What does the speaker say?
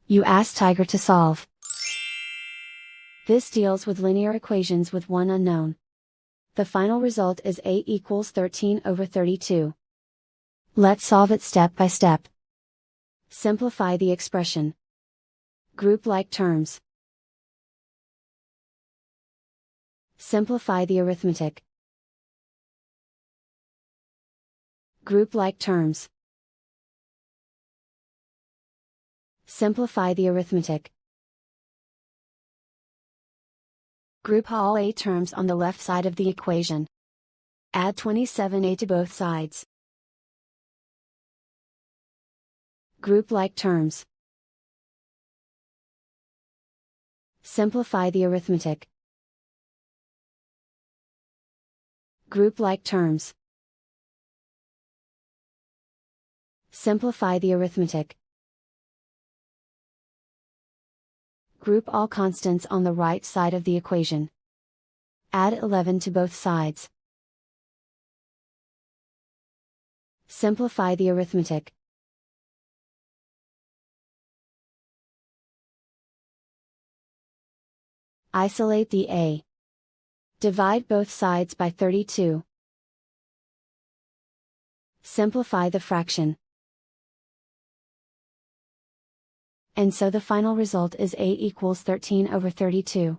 You ask Tiger to solve. This deals with linear equations with one unknown. The final result is a equals 13/32. Let's solve it step by step. Simplify the expression. Group like terms. Simplify the arithmetic. Group like terms. Simplify the arithmetic. Group all a terms on the left side of the equation. Add 27a to both sides. Group like terms. Simplify the arithmetic. Group like terms. Simplify the arithmetic. Group all constants on the right side of the equation. Add 11 to both sides. Simplify the arithmetic. Isolate the a. Divide both sides by 32. Simplify the fraction. And so the final result is a equals 13/32.